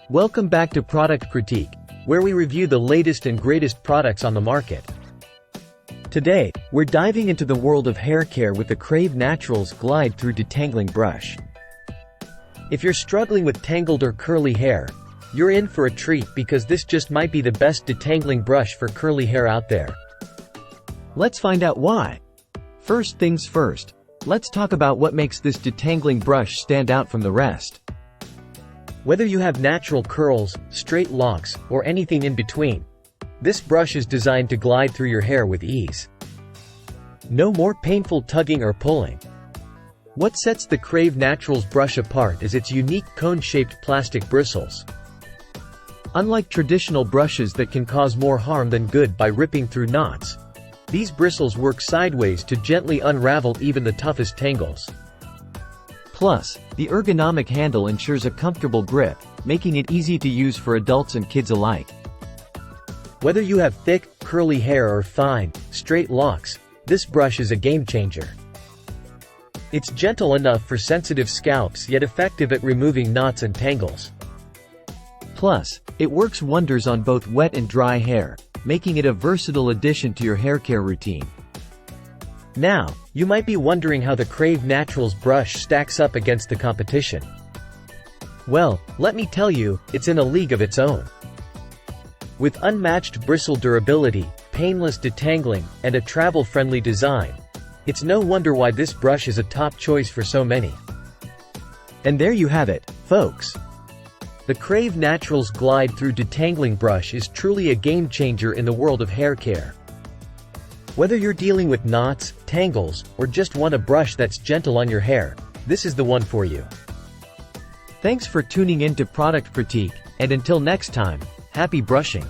Welcome back to Product Critique, where we review the latest and greatest products on the market. Today, we're diving into the world of hair care with the Crave Naturals Glide Thru Detangling Brush. If you're struggling with tangled or curly hair, you're in for a treat because this just might be the best detangling brush for curly hair out there. Let's find out why. First things first, let's talk about what makes this detangling brush stand out from the rest. Whether you have natural curls, straight locks, or anything in between, this brush is designed to glide through your hair with ease. No more painful tugging or pulling. What sets the Crave Naturals brush apart is its unique cone-shaped plastic bristles. Unlike traditional brushes that can cause more harm than good by ripping through knots, these bristles work sideways to gently unravel even the toughest tangles. Plus, the ergonomic handle ensures a comfortable grip, making it easy to use for adults and kids alike. Whether you have thick, curly hair or fine, straight locks, this brush is a game changer. It's gentle enough for sensitive scalps yet effective at removing knots and tangles. Plus, it works wonders on both wet and dry hair, making it a versatile addition to your hair care routine. Now, you might be wondering how the Crave Naturals brush stacks up against the competition. Well, let me tell you, it's in a league of its own. With unmatched bristle durability, painless detangling, and a travel-friendly design, it's no wonder why this brush is a top choice for so many. And there you have it, folks. The Crave Naturals Glide Thru Detangling Brush is truly a game changer in the world of hair care. Whether you're dealing with knots, tangles, or just want a brush that's gentle on your hair, this is the one for you. Thanks for tuning in to Product Critique, and until next time, happy brushing!